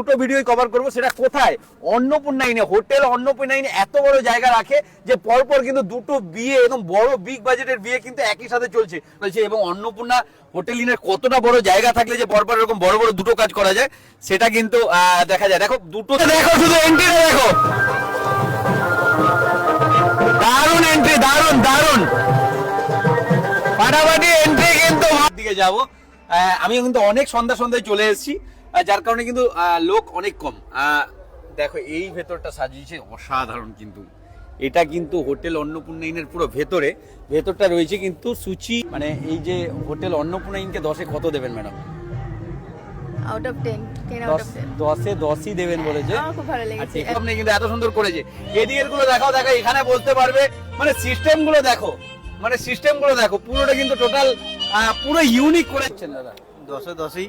দুটো video cover করব, সেটা কোথায়? অন্নপূর্ণা ইনে, হোটেল অন্নপূর্ণা ইনে এত বড় জায়গা রাখে যে পরপর কিন্তু দুটো বিয়ে, একদম বড় বিগ বাজেটের বিয়ে কিন্তু একই সাথে চলছে এবং অন্নপূর্ণা হোটেল ইনের কতটা বড় জায়গা থাকলে যে পরপর এরকম বড় বড় দুটো কাজ করা যায় সেটা কিন্তু দেখা যায়। দেখো দুটো, দেখো শুধু এন্ট্রিটা দেখো, দারুণ এন্ট্রি, দারুণ দারুণ ফাটাফাটি এন্ট্রি। কিন্তু দিকে যাব, আমিও কিন্তু অনেক সন্ধ্যায় চলে এসেছি, যার কারণে কিন্তু লোক অনেক কম। দেখো এই ভেতরটা সাজিয়েছে অসাধারণ, কিন্তু এটা কিন্তু হোটেল অন্নপূর্ণা ইনের পুরো ভেতরটা রয়েছে কিন্তু সুচি। মানে এই যে হোটেল অন্নপূর্ণা ইনকে 10-এ কত দেবেন madam? Out of 10, 10 out of 10। 10-এ 10ই দেবেন বলেছে। আমার খুব ভালো লেগেছে। আপনি কিন্তু এত সুন্দর করেছে, এদিকের গুলো দেখাও, দেখো এখানে বলতে পারবে, মানে সিস্টেম গুলো দেখো, পুরোটা কিন্তু টোটাল পুরো ইউনিক করেছেন দাদা। 10-এ 10ই,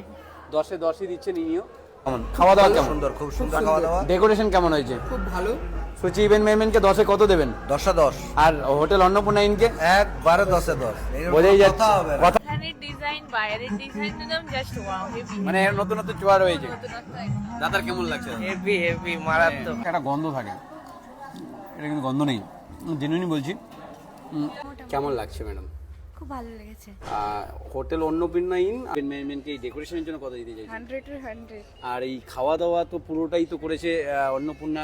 10-এ 10ই দিচ্ছেন ইনিও। কেমন খাওয়া দাওয়া? কেমন? সুন্দর, খুব সুন্দর খাওয়া দাওয়া। ডেকোরেশন কেমন হয়েছে? খুব ভালো। সুচি ইভেন্ট ম্যানেজমেন্টকে 10-এ কত দেবেন? 10-এ 10। আর হোটেল অন্নপূর্ণা ইনকে একবারে 10-এ 10। বোঝাই যাচ্ছে কথা, এখানের ডিজাইন, বাইরের ডিজাইন একদম জাস্ট ওয়াও, হেভি। মানে নতুন ছোঁয়া রয়েছে। দাদার কেমন লাগছে? হেভি হেভি মারাত্মক। একটা গন্ধ থাকে, এটা কিন্তু গন্ধ নেই, জেনুইনই বলছি। কেমন লাগছে ম্যাডাম? খুব ভালো লেগেছে। হোটেল অন্নপূর্ণা ইন ম্যানেজমেন্টকে এই ডেকোরেশনের জন্য কত দিতে চাইছেন? 100 এর 100। আর এই খাওয়া দাওয়া তো পুরোটাই তো করেছে অন্নপূর্ণা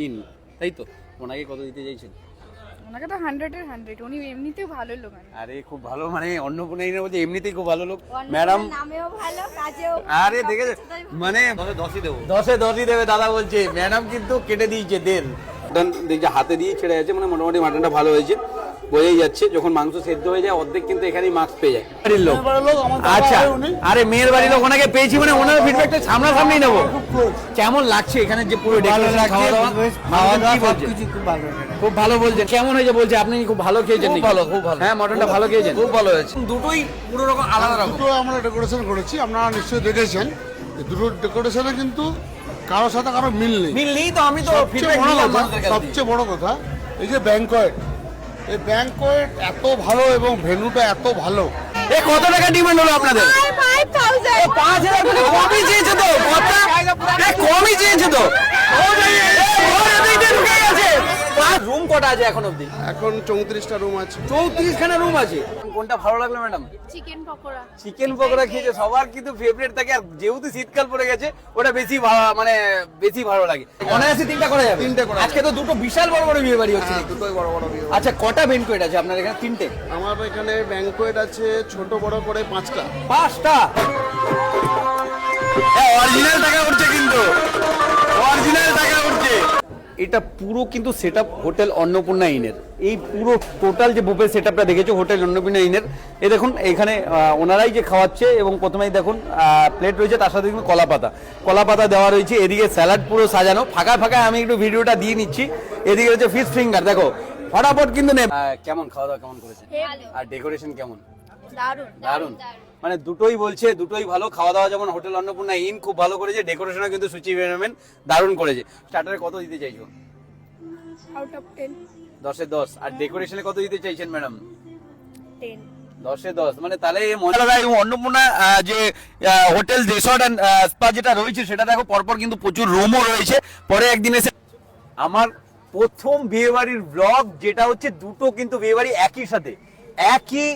ইন, তাই তো? ওনাকে কত দিতে চাইছেন? ওনাকে তো 100 এর 100, উনি এমনিতেই ভালো লোক। আরে খুব ভালো, মানে অন্নপূর্ণা ইনের বলতে এমনিতেই খুব ভালো লোক ম্যাডাম। নামেও ভালো, কাজেও। আরে দেখেছো, মানে 10-এ 10ই দেবো। 10-এ 10ই দেবে দাদা বলছে। ম্যাডাম কিন্তু কেটে দিয়েছে দেন, দেখছে হাতে দিয়ে ছেড়ে যাচ্ছে, মানে মোটামুটি মাটনটা ভালো হয়েছে, বোঝাই যাচ্ছে। যখন মাংস সেদ্ধ হয়ে যায় অর্ধেক কিন্তু এখানেই মাছ পেয়ে যায়। বাড়ির লোক, আচ্ছা, আরে মেয়ের বাড়ির লোক, ওনাকে পেয়েছি মানে ওনার ফিডব্যাকটা সামনাসামনি নেবো। কেমন লাগছে এখানে যে পুরো ডেকোরেশন, খাওয়া দাওয়া? খুব ভালো বলছেন। কেমন হয়েছে বলছে? আপনি খুব ভালো খেয়েছেন? খুব ভালো, খুব ভালো। হ্যাঁ, মটনটা ভালো খেয়েছেন? খুব ভালো হয়েছে। দুটোই পুরো রকম আলাদা রকম। দুটো আমরা ডেকোরেশন করেছি, আপনারা নিশ্চয়ই দেখেছেন। এই দুটো ডেকোরেশনে কিন্তু কারোর সাথে কারো মিল নেই। মিল নেই তো, আমি তো ফিডব্যাক নিলাম মানুষের কাছ থেকে। সবচেয়ে বড় কথা, এই যে ব্যাংকয়েট, এই ব্যাংকয়েট এত ভালো এবং ভেন্যুটা এত ভালো। এ কত টাকা ডিমান্ড হলো আপনাদের? 5000। 5000 টাকা কমই চেয়েছে তো, কথা কমই চেয়েছে তো। রুম কটা আছে এখন অবধি? এখন 34টা রুম আছে। 34 খানা রুম আছে। কোনটা ভালো লাগলো madam? Chicken pakora. Chicken pakora খেয়েছে, সবার কিন্তু ফেভারিট থাকে, আর যেহেতু শীতকাল পড়ে গেছে ওটা বেশি মানে বেশি ভালো লাগে। অনায়াসে 3টা করা যাবে। 3টে করা আজকে তো দুটো বিশাল বড় বড় বিয়ে বাড়ি হচ্ছে। হ্যাঁ, দুটোই বড় বড় বিয়ে। আচ্ছা, কটা ব্যাংকোয়েট আছে আপনার এখানে? 3টে। আমার এখানে ব্যাংকয়েট আছে ছোট বড় করে 5টা। 5টা? অরিজিনাল টাকা উঠছে, কিন্তু অরিজিনাল টাকা উঠছে। এটা পুরো কিন্তু সেটআপ হোটেল অন্নপূর্ণা ইনের। এই পুরো টোটাল যে বুফে সেটআপটা দেখেছো হোটেল অন্নপূর্ণা ইনের, এই দেখুন এখানে ওনারাই যে খাওয়াচ্ছে, এবং প্রথমেই দেখুন প্লেট রয়েছে, তার সাথে কিন্তু কলা পাতা দেওয়া রয়েছে। এদিকে স্যালাড পুরো সাজানো, ফাঁকা আমি একটু ভিডিওটা দিয়ে নিচ্ছি। এদিকে রয়েছে ফিশ ফিঙ্গার, দেখো ফটাফট কিন্তু কেমন খাওয়া দাওয়া কেমন করেছে? আর ডেকোরেশন কেমন? দারুণ। মানে দুটোই বলছে, দুটোই ভালো। খাওয়া দাওয়া যেমন হোটেল অন্নপূর্ণা ইন খুব ভালো করেছে, ডেকোরেশনও কিন্তু সুচি ম্যানেজমেন্ট দারুণ করেছে। স্টার্টারে কত দিতে চাইছো? Out of 10। 10-এ 10। আর ডেকোরেশনে কত দিতে চাইছেন ম্যাডাম? 10। 10-এ 10। মানে তাহলে অন্নপূর্ণা যে হোটেল রিসর্ট এন্ড স্পা যেটা রয়েছে সেটা দেখো পরপর কিন্তু প্রচুর রুমও রয়েছে। পরে একদিন এসে আমার প্রথম বিয়ে বাড়ির ব্লগ, যেটা হচ্ছে দুটো কিন্তু বিয়ে বাড়ি একই সাথে, একই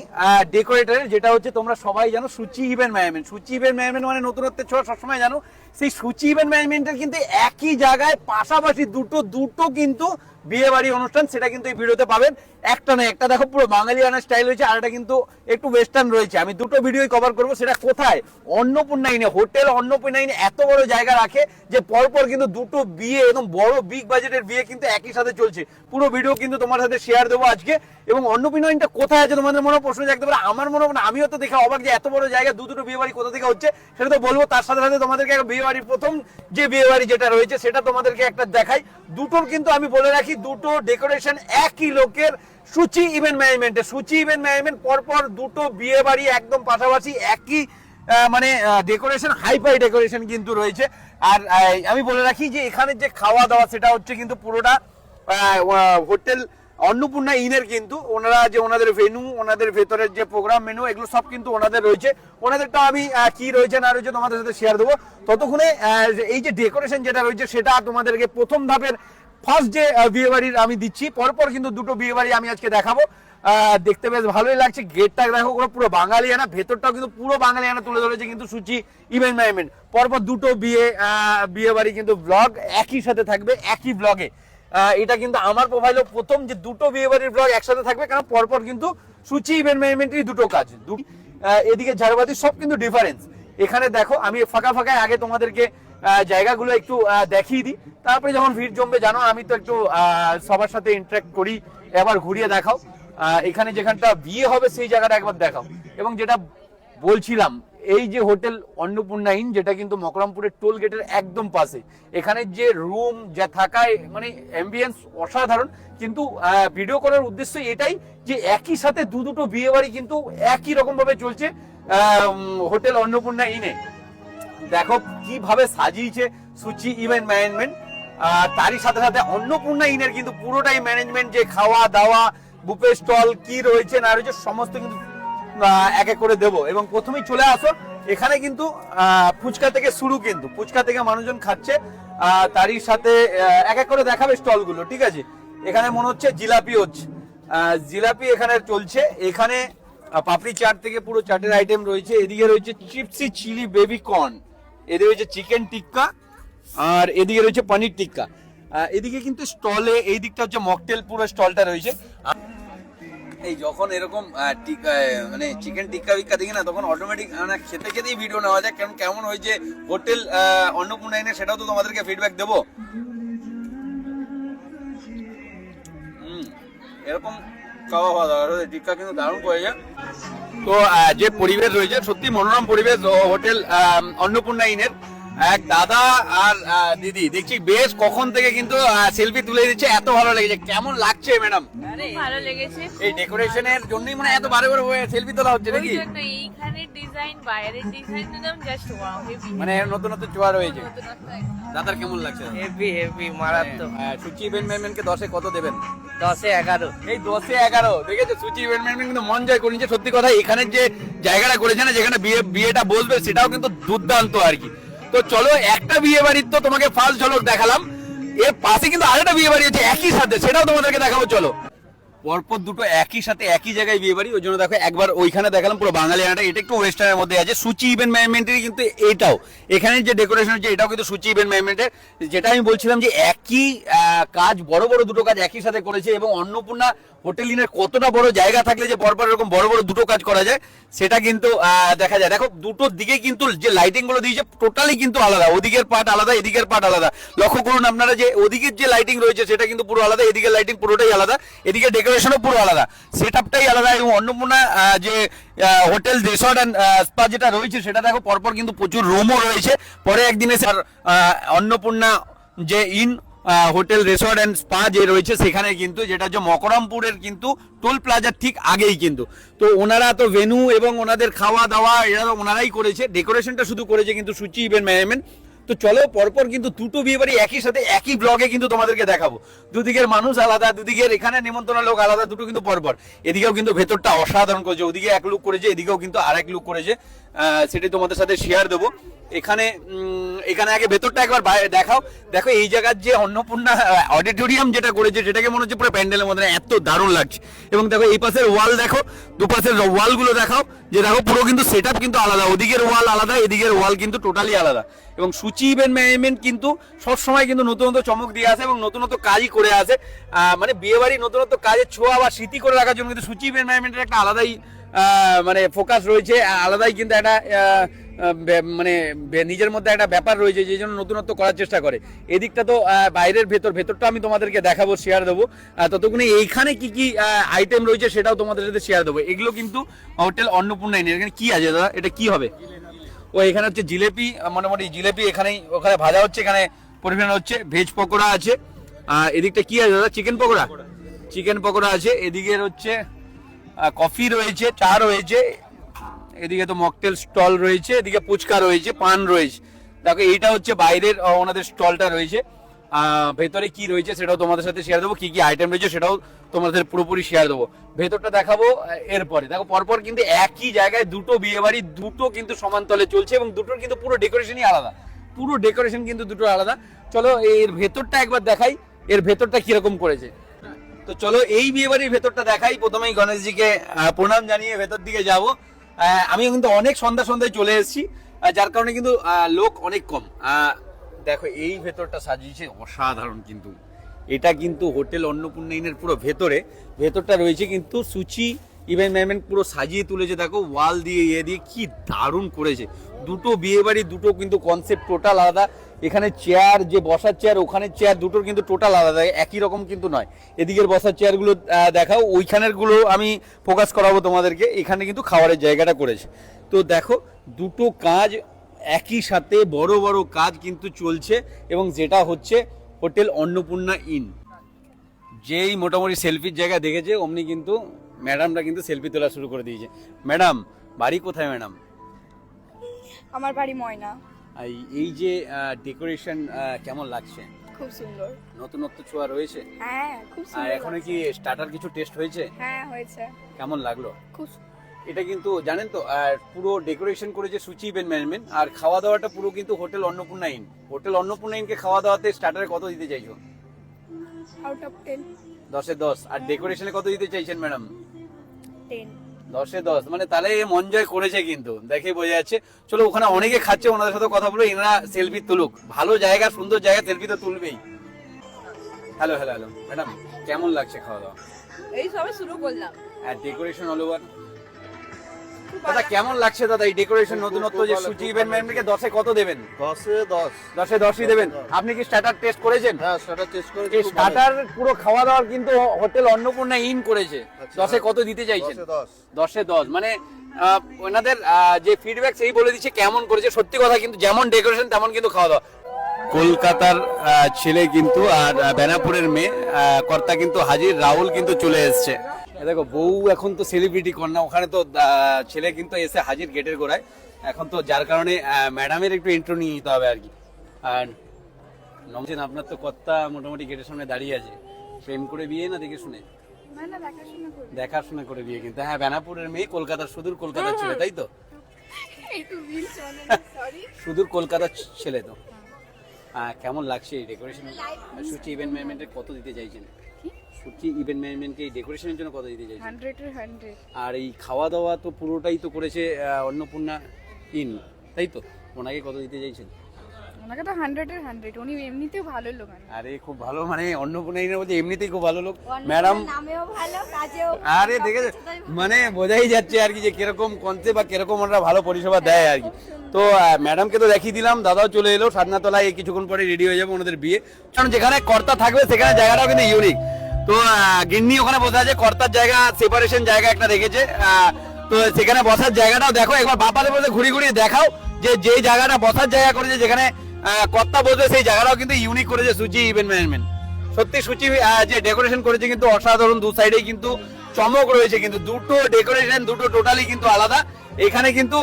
ডেকোরেটরের, যেটা হচ্ছে তোমরা সবাই জানো সুচি ইভেন্ট ম্যানেজমেন্ট। সুচি ইভেন্ট ম্যানেজমেন্ট মানে নতুনত্বের ছোঁয়া সবসময় জানো। সেই সুচি ইভেন্ট ম্যানেজমেন্টের কিন্তু একই জায়গায় পাশাপাশি দুটো কিন্তু বিয়ে বাড়ি অনুষ্ঠান, সেটা কিন্তু এই ভিডিওতে পাবেন। একটা নয়, একটা দেখো পুরো বাঙালিয়ানা স্টাইল রয়েছে, আর একটা কিন্তু একটু ওয়েস্টার্ন রয়েছে। আমি দুটো ভিডিওই কভার করবো। সেটা কোথায়? অন্নপূর্ণা ইনে, হোটেল অন্নপূর্ণা ইনে এত বড় জায়গা রাখে যে পরপর কিন্তু দুটো বিয়ে, একদম বড় বিগ বাজেটের বিয়ে কিন্তু একই সাথে চলছে। পুরো ভিডিও কিন্তু তোমার সাথে শেয়ার দেবো আজকে। এবং অন্নপূর্ণা ইনটা কোথায় আছে তোমাদের মনে প্রশ্ন জাগতে পারে। আমার মনে হয় আমিও তো দেখে অবাক যে এত বড় জায়গা দুটো বিয়ে বাড়ি কোথা থেকে হচ্ছে, সেটা তো বলবো। তার সাথে সাথে তোমাদেরকে বিয়ে বাড়ির প্রথম যে বিয়ে বাড়ি যেটা রয়েছে সেটা তোমাদেরকে একটা দেখাই। দুটোর কিন্তু আমি বলে রাখি, দুটো ডেকোরেশন একই লোকের, সুচি ইভেন্ট ম্যানেজমেন্টে। সুচি ইভেন্ট ম্যানেজমেন্ট পরপর দুটো বিয়ে বাড়ি একদম পাশাপাশি, একই মানে ডেকোরেশন, হাইফাই ডেকোরেশন কিন্তু রয়েছে। আর আমি বলে রাখি যে এখানে যে খাওয়া দাওয়া সেটা হচ্ছে কিন্তু পুরোটা হোটেল অন্নপূর্ণা ইনের কিন্তু ওনারা যে ওনাদের ভেনু, ওনাদের ভেতরের যে প্রোগ্রাম মেনু, এগুলো সব কিন্তু ওনাদের রয়েছে। ওনাদেরটা আমি কি রয়েছে না রয়েছে তোমাদের সাথে শেয়ার দেবো। ততক্ষণে এই যে ডেকোরেশন যেটা রয়েছে সেটা তোমাদেরকে প্রথম ধাপের ফার্স্ট যে বিয়ে বাড়ির আমি দিচ্ছি, পরপর কিন্তু দুটো বিয়ে বাড়ি আমি আজকে দেখাবো। দেখতে বেশ ভালোই লাগছে। গেটটা দেখো পুরো বাঙালিয়ানা, ভেতরটাও কিন্তু পুরো বাঙালিয়ানা তুলে ধরেছে কিন্তু সুচি ইভেন্ট ম্যানেজমেন্ট। পরপর দুটো বিয়ে বাড়ি কিন্তু ব্লগ একই সাথে থাকবে, একই ব্লগে। এটা কিন্তু আমার প্রোফাইলে প্রথম যে দুটো বিয়ে বাড়ির ব্লগ একসাথে থাকবে, কারণ পরপর কিন্তু সুচি ইভেন্ট ম্যানেজমেন্টেরই দুটো কাজ। এদিকে ঝাড়বাতি সব কিন্তু ডিফারেন্স। এখানে দেখো আমি ফাঁকা ফাঁকায় আগে তোমাদেরকে জায়গাগুলো একটু দেখিয়ে দিই, তারপরে যখন ভিড় জমবে, জানো আমি তো একটু সবার সাথে ইন্টারাক্ট করি। এবার ঘুরিয়ে দেখাও এখানে যেখানটা বিয়ে হবে সেই জায়গাটা একবার দেখাও। এবং যেটা বলছিলাম, এই যে হোটেল অন্নপূর্ণা ইন, যেটা কিন্তু মকরমপুরের টোল গেটের একদম পাশে, এখানে যে রুম যা থাকায় মানে অ্যাম্বিয়েন্স অসাধারণ। কিন্তু ভিডিও করার উদ্দেশ্য এটাই যে একই সাথে দুটো বিয়ে বাড়ি কিন্তু একই রকম ভাবে চলছে হোটেল অন্নপূর্ণা ইনে। দেখো কিভাবে সাজিয়েছে সুচি ইভেন্ট ম্যানেজমেন্ট। তারই সাথে সাথে অন্নপূর্ণা ইনের কিন্তু পুরোটাই ম্যানেজমেন্ট, যে খাওয়া দাওয়া, বুফে স্টল কি রয়েছে না রয়েছে সমস্ত কিন্তু এক এক করে দেবো। এবং প্রথমেই চলে আসো, এখানে কিন্তু ফুচকা থেকে শুরু, কিন্তু ফুচকা থেকে মানুষজন খাচ্ছে। তারই সাথে এক এক করে দেখাবে স্টলগুলো, ঠিক আছে। এখানে মনে হচ্ছে জিলাপি হচ্ছে, জিলাপি এখানে চলছে। এখানে পাপড়ি চাট থেকে পুরো চাটের আইটেম রয়েছে। এদিকে রয়েছে চিপসি চিলি বেবি কর্ন, এদিকে রয়েছে চিকেন টিক্কা, আর এদিকে রয়েছে পনির টিক্কা। এদিকে কিন্তু স্টলে এই দিকটা হচ্ছে মকটেল পুরো স্টলটা রয়েছে। এই যখন এরকম মানে চিকেন টিক্কা বিক্কা দেখি না, তখন অটোমেটিক মানে খেতে খেতেই ভিডিও নেওয়া যায়। কেমন হয়েছে হোটেল অন্নপূর্ণা ইনে সেটাও তো তোমাদেরকে ফিডব্যাক দেবো। এরকম খাওয়া দাওয়া টিক্কা কিন্তু দারুণ করেছে। তো যে পরিবেশ রয়েছে সত্যি মনোরম পরিবেশ হোটেল অন্নপূর্ণা ইনের। এক দাদা আর দিদি দেখছি বেশ কখন থেকে কিন্তু সেলফি তুলে দিচ্ছে, এত ভালো লেগেছে। কেমন লাগছে ম্যাডাম? ভালো লেগেছে। এই ডেকোরেশনের জন্যই মানে এত বারে বারে সেলফি তোলা হচ্ছে নাকি? এইখানের ডিজাইন, বাইরের ডিজাইন একদম জাস্ট ওয়াও, হেভি। মানে নতুন নতুন চোয়া রয়েছে। দাদার কেমন লাগছে? হেভি হেভি মারাত্মক। সুচি ইভেন্ট ম্যানেজমেন্টকে 10-এ কত দেবেন? 10-এ 11। এই 10-এ 11 দেখেছো, সুচি ইভেন্ট ম্যানেজমেন্ট কিন্তু মন জয় করে নিচ্ছে। সত্যি কথা, এখানের যে জায়গাটা করেছে না, যেখানে বিয়েটা বসবে, সেটাও কিন্তু দুর্দান্ত আর কি। তো চলো, একটা বিয়ে বাড়ির তো তোমাকে ফার্স্ট ঝলক দেখালাম, এর পাশে কিন্তু আরেকটা বিয়ে বাড়ি আছে একই সাথে, সেটাও তোমাদেরকে দেখাবো। চলো, পরপর দুটো একই সাথে একই জায়গায় বিয়ে বাড়ি, ওই জন্য দেখো একবার ওইখানে দেখালাম পুরো বাঙালিয়ানাটা। এটা একটু ওয়েস্টার্নের মধ্যে আছে। সুচি ইভেন্ট ম্যানেজমেন্টের কিন্তু এটাও, এখানে যে ডেকোরেশন হচ্ছে এটাও কিন্তু সুচি ইভেন্ট ম্যানেজমেন্টের। যেটা আমি বলছিলাম যে একই কাজ, বড় বড় দুটো কাজ একই সাথে করেছে। এবং অন্নপূর্ণা হোটেল ইনের কতটা বড় জায়গা থাকলে যে পরপর এরকম বড় বড় দুটো কাজ করা যায়, সেটা কিন্তু দেখা যায়। দেখো দুটোর দিকে কিন্তু যে লাইটিং গুলো দিয়েছে টোটালি কিন্তু আলাদা, ওদিকের পার্ট আলাদা, এদিকের পার্ট আলাদা। লক্ষ্য করুন আপনারা যে ওদিকের যে লাইটিং রয়েছে সেটা কিন্তু পুরো আলাদা, এদিকের লাইটিং পুরোটাই আলাদা, এদিকে ডেকোরেশনও পুরো আলাদা, সেটআপটাই আলাদা। এবং অন্নপূর্ণা যে হোটেল রিসর্ট অ্যান্ড স্পা যেটা রয়েছে সেটা দেখো পরপর কিন্তু প্রচুর রুমও রয়েছে। পরে একদিনে অন্নপূর্ণা যে in hotel resort and spa যে রয়েছে সেখানে কিন্তু, যেটা হচ্ছে মকরমপুরের কিন্তু টোল প্লাজার ঠিক আগেই কিন্তু। তো ওনারা তো ভেনু এবং ওনাদের খাওয়া দাওয়া এরা ওনারাই করেছে, ডেকোরেশনটা শুধু করেছে কিন্তু সুচি ইভেন্ট ম্যানেজমেন্ট। তো চলো, পরপর কিন্তু দুটো বিয়ে বাড়ি একই সাথে একই ব্লগে কিন্তু তোমাদেরকে দেখাবো। দুদিকের মানুষ আলাদা, দুদিকের এখানে নিমন্ত্রণ লোক আলাদা, দুটো কিন্তু পরপর। এদিকেও কিন্তু ভেতরটা অসাধারণ করেছে, ওদিকে এক লুক করেছে, এদিকেও কিন্তু আরেক লুক করেছে। সেটাই তোমাদের সাথে শেয়ার দেবো। এখানে আগে ভেতরটা একবার দেখাও। দেখো এই জায়গার যে অন্নপূর্ণা অডিটোরিয়াম যেটা করেছে সেটাকে মনে হচ্ছে পুরো প্যান্ডেলের মধ্যে, এত দারুণ লাগছে। এবং দেখো এই পাশের ওয়াল দেখো, দুপাশের ওয়াল গুলো দেখাও, যে দেখো পুরো কিন্তু সেটআপ কিন্তু আলাদা, ওদিকের ওয়াল আলাদা, এদিকের ওয়াল কিন্তু টোটালি আলাদা। এবং সুচি ইভেন্ট ম্যানেজমেন্ট কিন্তু সবসময় কিন্তু নতুনত্ব চমক দিয়ে আসে এবং নতুনত্ব কাজই করে আসে। মানে বিয়ে বাড়ি নতুনত্ব কাজের ছোঁয়া বা স্মৃতি করে রাখার জন্য কিন্তু সুচি ইভেন্ট ম্যানেজমেন্টের একটা আলাদাই মানে ফোকাস রয়েছে, আলাদাই কিন্তু একটা মানে নিজের মধ্যে একটা ব্যাপার রয়েছে, যে জন্য নতুনত্ব করার চেষ্টা করে। এদিকটা তো বাইরের ভেতরটা আমি তোমাদেরকে দেখাবো, শেয়ার দেবো। ততক্ষণে এইখানে কি কি আইটেম রয়েছে সেটাও তোমাদের সাথে শেয়ার দেবো। এগুলো কিন্তু হোটেল অন্নপূর্ণা ইন। এখানে কি আছে দাদা, এটা কি হবে? ও এখানে হচ্ছে জিলেপি, মোটামুটি জিলেপি ওখানে ভাজা হচ্ছে, এখানে পরিবেশন হচ্ছে। ভেজ পকোড়া আছে। এদিকটা কি আছে দাদা? চিকেন পকোড়া আছে। এদিকে হচ্ছে কফি রয়েছে, চা রয়েছে, এদিকে তো মকটেল স্টল রয়েছে, এদিকে ফুচকা রয়েছে, পান রয়েছে। দেখো এইটা হচ্ছে বাইরের ওনাদের স্টলটা রয়েছে। ভেতরে কি রয়েছে সেটাও তোমাদের সাথে শেয়ার দেবো, কি কি আইটেম রয়েছে সেটাও তোমাদের পুরোপুরি শেয়ার দেবো। ভেতরটা দেখাবো এরপরে। দেখো পরপর কিন্তু একই জায়গায় দুটো বিয়ে বাড়ি, দুটো কিন্তু সমান্তলে চলছে এবং দুটোর কিন্তু পুরো ডেকোরেশনই আলাদা, পুরো ডেকোরেশন কিন্তু দুটো আলাদা। চলো এর ভেতরটা একবার দেখাই, এর ভেতরটা কিরকম করেছে। তো চলো এই বিয়ে বাড়ির ভেতরটা দেখাই। প্রথমেই গণেশজিকে প্রণাম জানিয়ে ভেতর দিকে যাব। আমি কিন্তু অনেক সন্ধ্যায় চলে এসেছি, যার কারণে কিন্তু লোক অনেক কম। দেখো এই ভেতরটা সাজিয়েছে অসাধারণ, কিন্তু এটা কিন্তু হোটেল অন্নপূর্ণা ইনের পুরো ভেতরটা রয়েছে কিন্তু সুচি ইভেন্ট ম্যানেজমেন্ট পুরো সাজিয়ে তুলেছে। দেখো ওয়াল দিয়ে দিয়ে কি দারুণ করেছে। দুটো বিয়ে বাড়ি, দুটো কিন্তু কনসেপ্ট টোটাল আলাদা। এখানে চেয়ার, যে বসার চেয়ার, ওখানে চেয়ার, দুটোর কিন্তু টোটাল আলাদা, একই রকম কিন্তু নয়। এদিকের বসার চেয়ারগুলো দেখাও, ওইখানের গুলো আমি ফোকাস করাবো তোমাদেরকে। এখানে কিন্তু খাবারের জায়গাটা করেছে। তো দেখো দুটো কাজ একই সাথে, বড় বড় কাজ কিন্তু চলছে এবং যেটা হচ্ছে হোটেল অন্নপূর্ণা ইন। যেই মোটামুটি সেলফির জায়গা দেখেছে অমনি কিন্তু ম্যাডামরা কিন্তু সেলফি তোলা শুরু করে দিয়েছে। ম্যাডাম বাড়ি কোথায় ম্যাডাম? আমার বাড়ি ময়না। এই যে ডেকোরেশন কেমন লাগছে? খুব সুন্দর। নতুনত্ব ছোঁয়া রয়েছে? হ্যাঁ খুব আর সুন্দর। এখনো কি স্টার্টার কিছু টেস্ট হয়েছে? হ্যাঁ হয়েছে। কেমন লাগলো? খুব। এটা কিন্তু জানেন তো পুরো ডেকোরেশন করেছে সুচি ইভেন্ট ম্যানেজমেন্ট, আর খাওয়া দাওয়াটা পুরো কিন্তু hotel Annapurna inn. Hotel Annapurna ইনকে খাওয়া দাওয়াতে স্টার্টারে কত দিতে চাইছো? Out of 10। 10-এ 10। আর ডেকোরেশনে কত দিতে চাইছেন ম্যাডাম? 10। 10-এ 10, মানে তাহলে মন জয় করেছে কিন্তু, দেখে বোঝা যাচ্ছে। চলো ওখানে অনেকে খাচ্ছে, ওনাদের সাথে কথা বলে এনারা সেলফি তুলুক। ভালো জায়গা, সুন্দর জায়গা, সেলফি তো তুলবেই। হ্যালো ম্যাডাম, কেমন লাগছে খাওয়া দাওয়া? এই সবে শুরু করলাম। আর ডেকোরেশন অল ওভার দাদা কেমন লাগছে? দাদা এই ডেকোরেশন নতুনত্ব যে সুচি ইভেন্ট ম্যানেজমেন্টকে 10-এ কত দেবেন? 10-এ 10। 10-এ 10ই দেবেন। আপনি কি স্টার্টার টেস্ট করেছেন? হ্যাঁ, সেটা টেস্ট করে এই স্টার্টার পুরো খাওয়া দাওয়ার কিন্তু হোটেল অন্নপূর্ণা ইন করেছে। আচ্ছা। 10-এ কত দিতে চাইছেন? 10-এ 10। 10-এ 10, মানে ওনাদের যে ফিডব্যাক সেই বলে দিচ্ছে কেমন করেছে। সত্যি কথা কিন্তু, যেমন ডেকোরেশন তেমন কিন্তু খাওয়া দাওয়া। কলকাতার ছেলে কিন্তু আর বেনাপুরের মেয়ে কর্তা কিন্তু হাজির, রাহুল কিন্তু চলে এসছে। দেখো বউ এখন তো সেলিব্রিটি কন্যা, ওখানে তো ছেলে কিন্তু এসে হাজির গেটের গোড়ায় এখন। তো যার কারণে ম্যাডামের একটু ইন্ট্রো নিয়ে নিতে হবে আর কি। আর নমছেন, আপনার তো কর্তা মোটামুটি গেটের সামনে দাঁড়িয়ে আছে। প্রেম করে বিয়ে না দেখে শুনে? না না, দেখাশোনা করি। দেখাশোনা করে বিয়ে কিন্তু। হ্যাঁ, বেনাপুরের মেয়ে, কলকাতার, সুদূর কলকাতার ছেলে, তাই তো? একটু বিল চলে, সরি। সুদূর কলকাতার ছেলে তো। কেমন লাগছে এই ডেকোরেশন? সুচি ইভেন্ট ম্যানেজমেন্টে কত দিতে চাইছেন? সুচি ইভেন্ট ম্যানেজমেন্টকে এই ডেকোরেশনের জন্য কত দিতে চাইছেন? 100-এর 100। আর এই খাওয়া দাওয়া তো পুরোটাই তো করেছে অন্নপূর্ণা ইন, তাই তো? ওনাকে কত দিতে চাইছেন? ওনাকে তো 100-এর 100। উনি এমনিতেও ভালো লোক। আরে খুব ভালো, মানে অন্নপূর্ণা ইন বলছে এমনিতেই খুব ভালো লোক ম্যাডাম। নামেও ভালো, কাজেও। আরে দেখেছে, মানে বোঝাই যাচ্ছে আর কি যে কিরকম কনসেপ্ট বা কিরকম ওনারা ভালো পরিষেবা দেয় আর কি। তো ম্যাডামকে তো দেখিয়ে দিলাম, দাদাও চলে এলো। সাধনাতলায় কিছুক্ষণ পরে রেডি হয়ে যাবে ওনাদের বিয়ে। কারণ যেখানে কর্তা থাকবে সেখানে জায়গাটাও কিন্তু ইউনিক। তো গিন্নি ওখানে বসে আছে, কর্তার জায়গা সেপারেশন জায়গা একটা রেখেছে। তো সেখানে বসার জায়গাটাও দেখো, একবার বাপালে বসে ঘুরিয়ে দেখাও যে যে জায়গাটা বসার জায়গা করেছে, যেখানে কর্তা বসবে সেই জায়গাটাও কিন্তু ইউনিক করেছে সুচি ইভেন্ট ম্যানেজমেন্ট। সত্যি সুচি যে ডেকোরেশন করেছে কিন্তু অসাধারণ। দু সাইডেই কিন্তু চমক রয়েছে, কিন্তু দুটো ডেকোরেশন দুটো টোটালি কিন্তু আলাদা। এখানে কিন্তু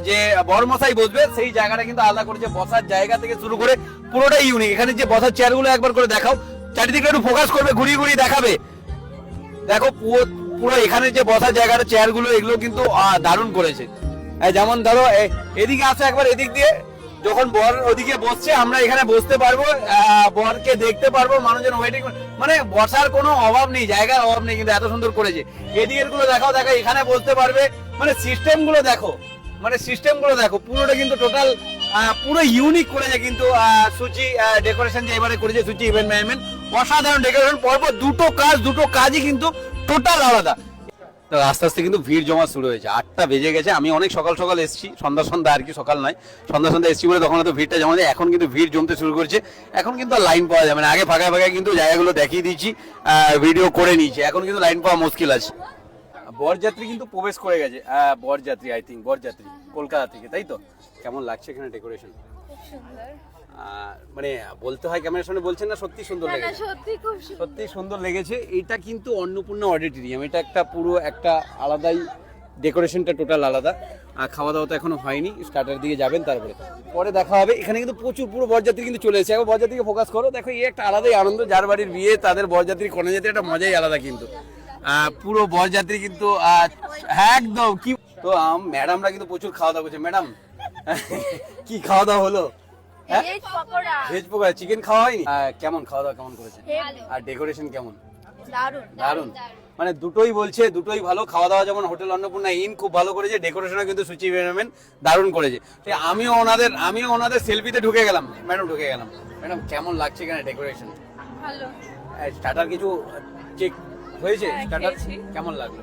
যে বড়মশাই বসবে সেই জায়গাটা কিন্তু আলাদা করেছে। বসার জায়গা থেকে শুরু করে পুরোটাই ইউনিক। এখানে যে বসার চেয়ারগুলো একবার করে দেখাও, চারিদিকে একটু ফোকাস করবে, ঘুরিয়ে দেখাবে। দেখো পুরো এখানে যে বসার জায়গাটা, চেয়ারগুলো, এগুলো কিন্তু দারুণ করেছে। যেমন ধরো এদিকে আসো একবার, এদিক দিয়ে যখন বর ওদিকে বসছে আমরা এখানে বসতে পারবো, বরকে দেখতে পারবো, মানুষজন ওয়েটিং, মানে বসার কোনো অভাব নেই, জায়গার অভাব নেই, কিন্তু এত সুন্দর করেছে। এদিকের গুলো দেখো এখানে বসতে পারবে, মানে সিস্টেম গুলো দেখো, পুরোটা কিন্তু টোটাল পুরো ইউনিক করেছে কিন্তু সুচি ডেকোরেশন যে এবারে করেছে সুচি ইভেন্ট ম্যানেজমেন্ট। অসাধারণ ডেকোরেশন, পরপর দুটো কাজই কিন্তু টোটাল আলাদা। তো আস্তে আস্তে কিন্তু ভিড় জমা শুরু হয়েছে। 8টা বেজে গেছে। আমি অনেক সকাল এসেছি, সন্ধ্যা আর কি, সকাল নয়, সন্ধ্যা এসেছি বলে তখন তো ভিড়টা জমা যায়। এখন কিন্তু ভিড় জমতে শুরু করেছে। এখন কিন্তু আর লাইন পাওয়া যাবে না। আগে ফাঁকায় কিন্তু জায়গাগুলো দেখিয়ে দিয়েছি, ভিডিও করে নিয়েছি। এখন কিন্তু লাইন পাওয়া মুশকিল আছে। বরযাত্রী কিন্তু প্রবেশ করে গেছে। বরযাত্রী, আই থিঙ্ক বরযাত্রী কলকাতা থেকে, তাই তো? কেমন লাগছে এখানে ডেকোরেশন? খুব সুন্দর। মানে বলতে হয় ক্যামেরার সামনে, বলছেন না সত্যি সুন্দর না না, লেগেছে? সত্যি খুব সুন্দর। সত্যি সুন্দর লেগেছে। এটা কিন্তু অন্নপূর্ণা অডিটোরিয়াম, এটা একটা পুরো একটা আলাদাই ডেকোরেশনটা টোটাল আলাদা। আর খাওয়া দাওয়া তো এখনো হয়নি, স্টার্টার দিকে যাবেন তারপরে পরে দেখা হবে। এখানে কিন্তু প্রচুর পুরো বরযাত্রী কিন্তু চলে এসেছে। এখন বরযাত্রীকে ফোকাস করো, দেখো এই একটা আলাদাই আনন্দ, যার বাড়ির বিয়ে তাদের বরযাত্রী কন্যাযাত্রী একটা মজাই আলাদা কিন্তু। পুরো বরযাত্রী কিন্তু একদম কি তো ম্যাডামরা কিন্তু প্রচুর খাওয়া দাওয়া করছে। ম্যাডাম কি খাওয়া দাওয়া হলো? Veg pakora veg pakora, chicken খাওয়া হয়নি? কেমন খাওয়া দাওয়া কেমন করেছে? আর ডেকোরেশন কেমন? দারুণ দারুণ, মানে দুটোই বলছে, দুটোই ভালো। খাওয়া দাওয়া যেমন হোটেল অন্নপূর্ণা ইন খুব ভালো করেছে, ডেকোরেশনও কিন্তু সুচি ম্যাম দারুণ করেছে। তো আমিও ওনাদের সেলফিতে ঢুকে গেলাম, ম্যাডাম ঢুকে গেলাম। ম্যাডাম কেমন লাগছে এখানে ডেকোরেশন? ভালো স্টার্টার কিছু চেক হয়েছে? স্টার্টার খেয়েছি। কেমন লাগলো?